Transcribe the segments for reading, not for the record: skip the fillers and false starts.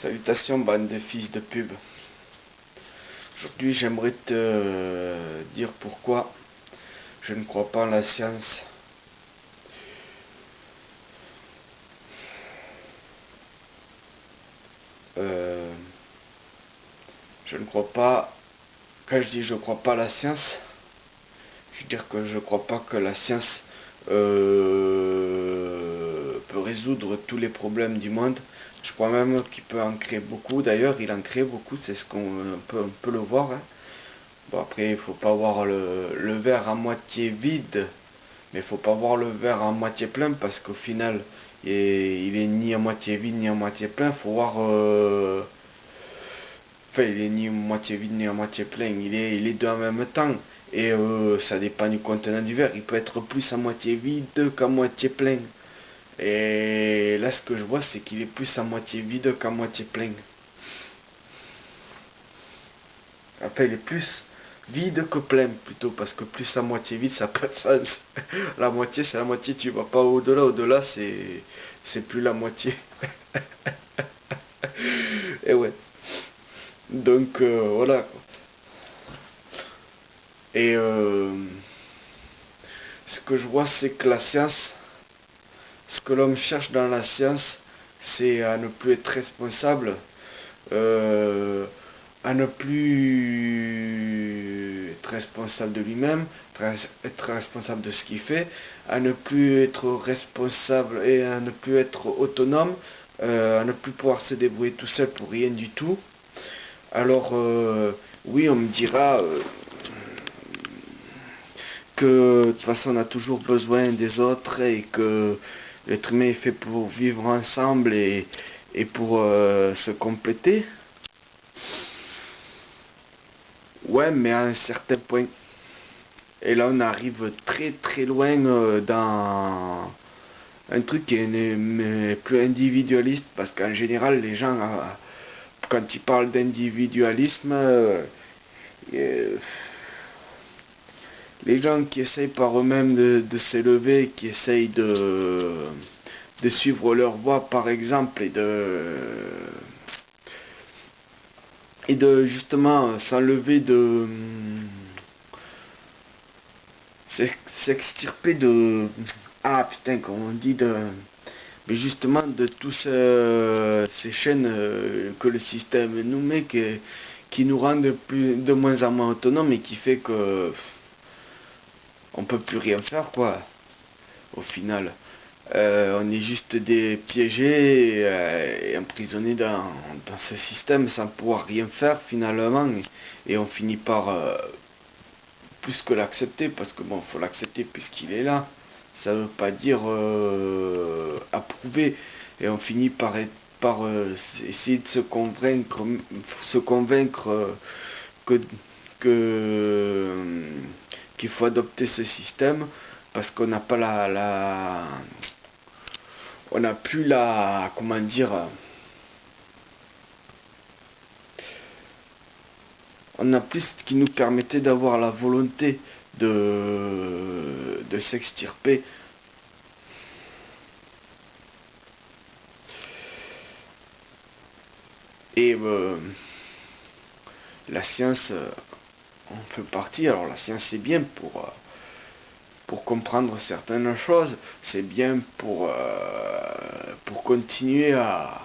Salutations bande de fils de pub. Aujourd'hui j'aimerais te dire pourquoi je ne crois pas en la science. Euh, je ne crois pas, quand je dis je crois pas à la science, je veux dire que je crois pas que la science peut résoudre tous les problèmes du monde. Je crois même qu'il peut en créer beaucoup. D'ailleurs, il en crée beaucoup, c'est ce qu'on peut le voir, hein. Bon, après, il faut pas voir le verre à moitié vide, mais il faut pas voir le verre à moitié plein parce qu'au final, il est ni à moitié vide ni à moitié plein. Faut voir. Enfin, il est ni à moitié vide ni à moitié plein. Il est deux en même temps. Et ça dépend du contenant du verre. Il peut être plus à moitié vide qu'à moitié plein. Et là, ce que je vois, c'est qu'il est plus à moitié vide qu'à moitié plein. Enfin, il est plus vide que plein plutôt, parce que plus à moitié vide, ça peut ça, la moitié, c'est la moitié, tu vas pas au-delà. Au-delà, c'est plus la moitié. Et ouais. Donc voilà, quoi. Et ce que je vois, c'est que la science, ce que l'homme cherche dans la science, c'est à ne plus être responsable, euh, à ne plus être responsable de lui-même, être responsable de ce qu'il fait, à ne plus être responsable et à ne plus être autonome, à ne plus pouvoir se débrouiller tout seul pour rien du tout. Alors oui, on me dira que de toute façon on a toujours besoin des autres et que l'être humain est fait pour vivre ensemble et pour se compléter. Ouais, mais à un certain point. Et là, on arrive très très loin dans un truc qui est plus individualiste, parce qu'en général, les gens, quand ils parlent d'individualisme, les gens qui essayent par eux-mêmes de s'élever, qui essayent de suivre leur voie, par exemple, et de justement s'enlever s'extirper de, ah putain, comme on dit, mais justement de tous ces chaînes que le système nous met, qui nous rendent de moins en moins autonomes et qui fait que on peut plus rien faire, quoi, au final. On est juste des piégés et emprisonnés dans ce système sans pouvoir rien faire finalement, et on finit par plus que l'accepter, parce que bon, faut l'accepter puisqu'il est là. Ça veut pas dire approuver. Et on finit par essayer de se convaincre que, que, qu'il faut adopter ce système parce qu'on n'a pas on n'a plus comment dire, on a plus ce qui nous permettait d'avoir la volonté de s'extirper. Et la science en fait partie. Alors la science c'est bien pour comprendre certaines choses, c'est bien pour continuer à,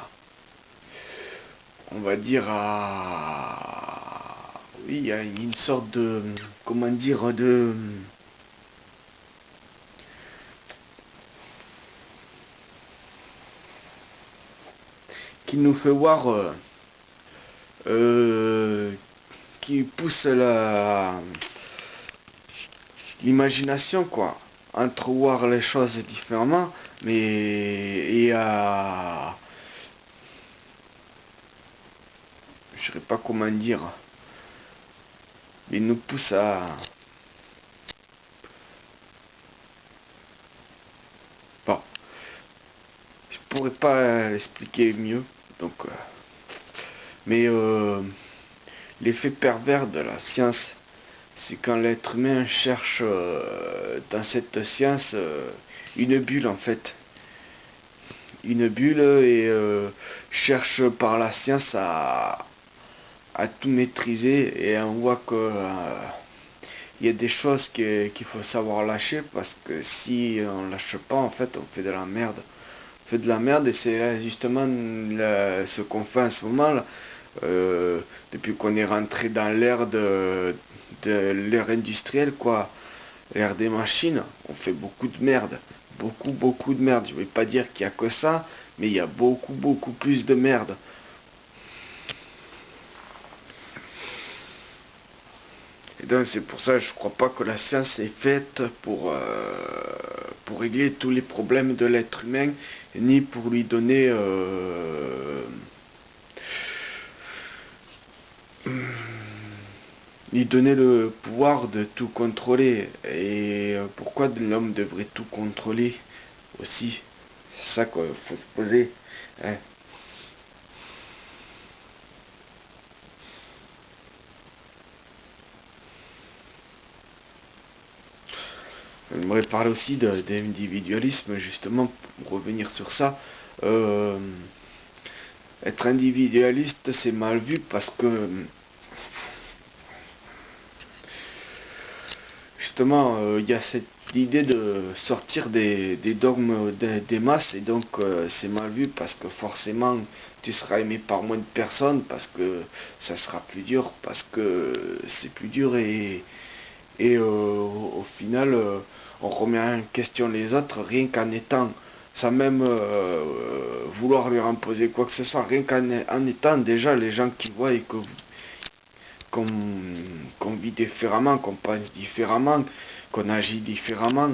on va dire, à... Oui, il y a une sorte de, comment dire, qui nous fait voir, euh, qui pousse l'imagination, quoi. Entrevoir les choses différemment, mais et à... Je ne sais pas comment dire. Mais il nous pousse à... Bon, je pourrais pas l'expliquer mieux. Donc, mais l'effet pervers de la science, c'est quand l'être humain cherche dans cette science une bulle en fait. une bulle et cherche par la science à tout maîtriser, et on voit que il y a des choses qu'il faut savoir lâcher, parce que si on lâche pas, en fait, on fait de la merde. On fait de la merde, et c'est justement ce qu'on fait en ce moment là. Depuis qu'on est rentré dans l'ère de l'ère industrielle, quoi, l'ère des machines, on fait beaucoup de merde. Beaucoup de merde. Je vais pas dire qu'il y a que ça, mais il y a beaucoup plus de merde. Et donc c'est pour ça que je crois pas que la science est faite pour régler tous les problèmes de l'être humain, ni pour lui donner le pouvoir de tout contrôler. Et pourquoi l'homme devrait tout contrôler aussi? C'est ça qu'il faut se poser. Hein. J'aimerais parler aussi d'individualisme, justement, pour revenir sur ça. Euh, Être individualiste, c'est mal vu, parce que justement, il y a cette idée de sortir des dogmes des masses, et donc c'est mal vu, parce que forcément tu seras aimé par moins de personnes, parce que ça sera plus dur, parce que c'est plus dur, et au final on remet en question les autres, rien qu'en étant, sans même vouloir leur imposer quoi que ce soit, rien qu'en étant déjà les gens qui voient et qu'on qu'on vit différemment, qu'on pense différemment, qu'on agit différemment.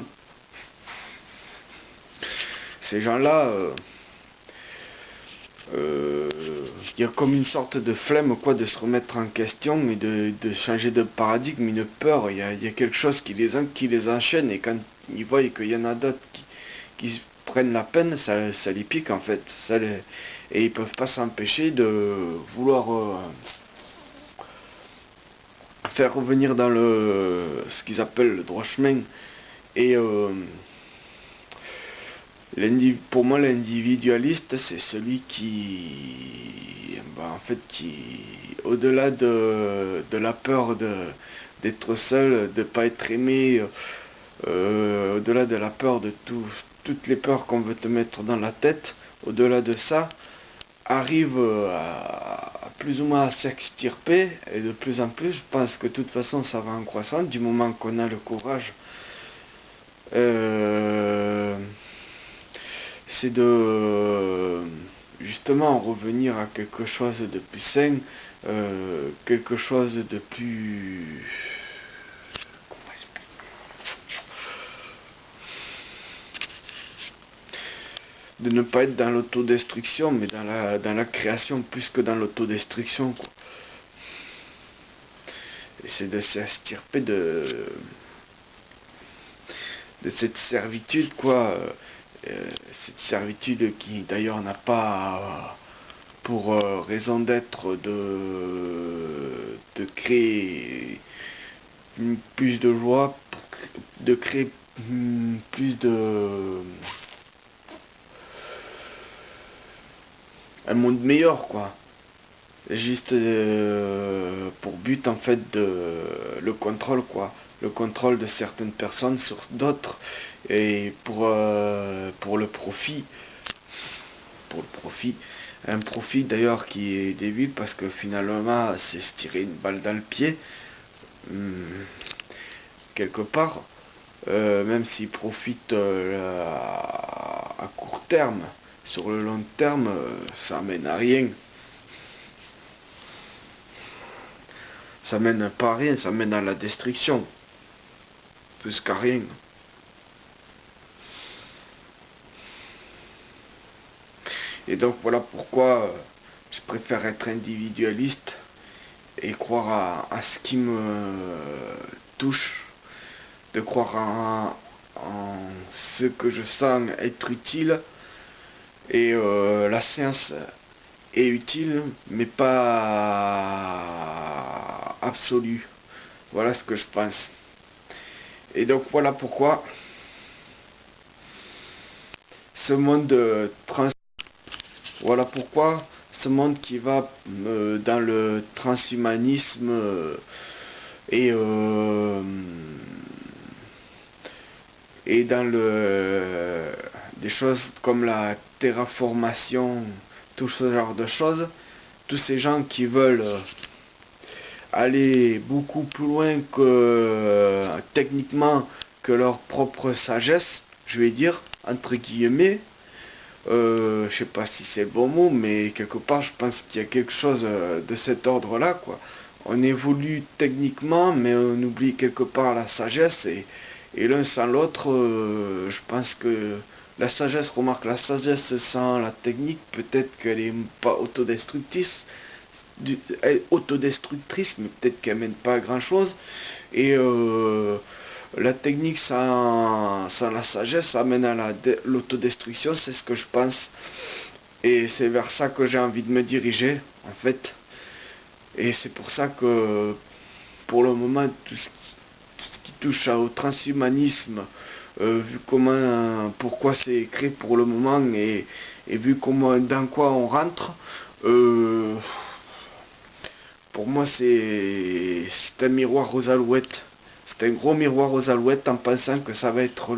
Ces gens-là, il y a comme une sorte de flemme, quoi, de se remettre en question, et de changer de paradigme, une peur. Il y a quelque chose qui les enchaîne, et quand ils voient qu'il y en a d'autres qui se prennent la peine, ça les pique, en fait. Et ils peuvent pas s'empêcher de vouloir faire revenir dans ce qu'ils appellent le droit chemin. Et pour moi, l'individualiste, c'est celui en fait, au-delà de la peur d'être seul, de ne pas être aimé, au-delà de la peur de toutes les peurs qu'on veut te mettre dans la tête, au-delà de ça, arrive à plus ou moins à s'extirper, et de plus en plus, je pense que de toute façon ça va en croissant, du moment qu'on a le courage, euh, c'est de justement revenir à quelque chose de plus sain, quelque chose de plus... de ne pas être dans l'autodestruction, mais dans la création plus que dans l'autodestruction, quoi. Et c'est de s'extirper de cette servitude, quoi. Cette servitude qui d'ailleurs n'a pas pour raison d'être de créer plus de joie, de créer plus de... un monde meilleur, quoi. Juste pour but, en fait, le contrôle, quoi. Le contrôle de certaines personnes sur d'autres, et pour le profit. Pour le profit. Un profit d'ailleurs qui est débile, parce que finalement c'est se tirer une balle dans le pied, hum, quelque part, même s'ils profitent à court terme. Sur le long terme, ça mène à rien. Ça mène pas à rien, ça mène à la destruction. Plus qu'à rien. Et donc voilà pourquoi je préfère être individualiste et croire à ce qui me touche, de croire en ce que je sens être utile. Et la science est utile, mais pas absolue. Voilà ce que je pense. Et donc voilà pourquoi ce monde trans Voilà pourquoi ce monde qui va dans le transhumanisme et, euh, et dans des choses comme la terraformation, tout ce genre de choses, tous ces gens qui veulent aller beaucoup plus loin que techniquement que leur propre sagesse, je vais dire, entre guillemets. Je sais pas si c'est le bon mot, mais quelque part, je pense qu'il y a quelque chose de cet ordre-là, quoi. On évolue techniquement, mais on oublie quelque part la sagesse, et l'un sans l'autre, je pense que la sagesse, remarque, la sagesse sans la technique, peut-être qu'elle est pas autodestructrice, elle est autodestructrice, mais peut-être qu'elle mène pas à grand-chose, et la technique sans la sagesse amène à l'autodestruction, c'est ce que je pense. Et c'est vers ça que j'ai envie de me diriger, en fait. Et c'est pour ça que, pour le moment, tout ce qui touche au transhumanisme, vu comment, pourquoi c'est créé pour le moment, et vu comment, dans quoi on rentre, euh, pour moi, c'est un miroir aux alouettes. C'est un gros miroir aux alouettes en pensant que ça va être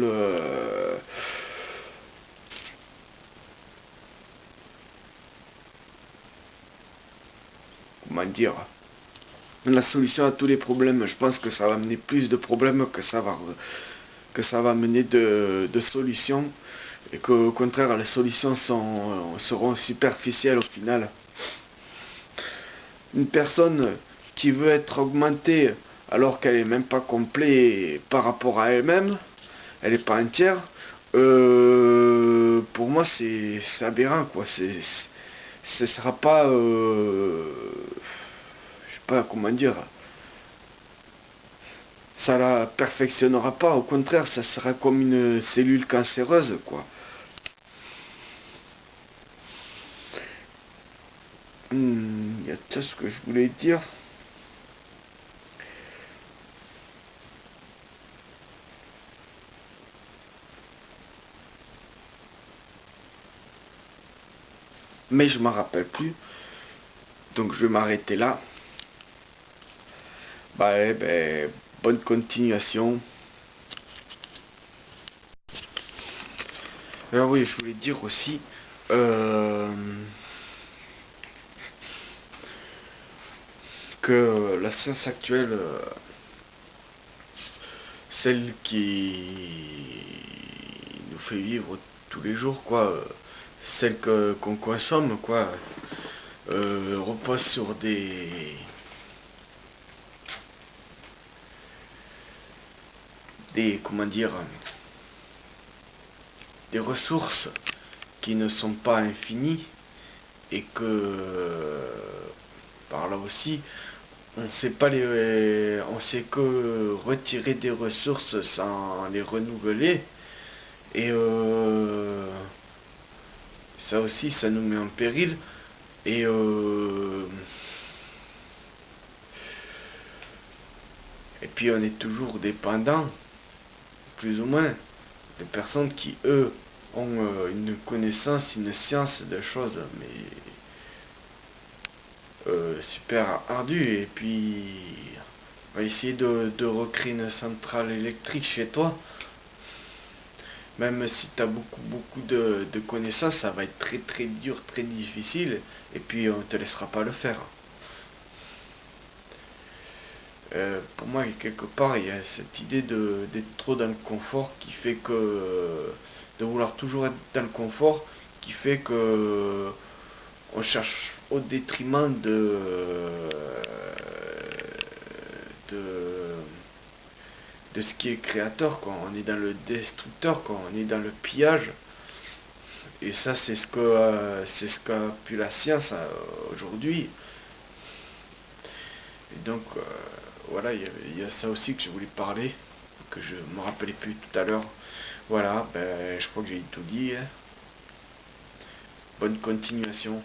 comment dire, la solution à tous les problèmes. Je pense que ça va amener plus de problèmes que ça va amener de solutions. Et qu'au contraire, les solutions seront superficielles au final. Une personne qui veut être augmentée alors qu'elle n'est même pas complète par rapport à elle-même, elle n'est pas entière, pour moi c'est aberrant quoi. Ce sera pas, je sais pas comment dire, ça la perfectionnera pas, au contraire ça sera comme une cellule cancéreuse quoi. Il y a tout ce que je voulais dire. Mais je m'en rappelle plus. Donc je vais m'arrêter là. Bah, bonne continuation. Alors oui, je voulais dire aussi euh, que la science actuelle, celle qui nous fait vivre tous les jours, quoi, celle qu'on consomme, quoi, repose sur comment dire, des ressources qui ne sont pas infinies et que par là aussi on sait pas on sait que retirer des ressources sans les renouveler et ça aussi ça nous met en péril et puis on est toujours dépendant plus ou moins des personnes qui eux ont une connaissance, une science de choses mais super ardu et puis on va essayer de recréer une centrale électrique chez toi. Même si tu as beaucoup de connaissances, ça va être très très dur, très difficile et puis on te laissera pas le faire. Pour moi, quelque part, il y a cette idée d'être trop dans le confort qui fait que de vouloir toujours être dans le confort qui fait que on cherche au détriment de, de ce qui est créateur, quoi. On est dans le destructeur, quoi. On est dans le pillage. Et ça, c'est ce qu'a pu la science aujourd'hui. Et donc, voilà, il y a ça aussi que je voulais parler, que je me rappelais plus tout à l'heure. Voilà, je crois que j'ai tout dit, hein. Bonne continuation.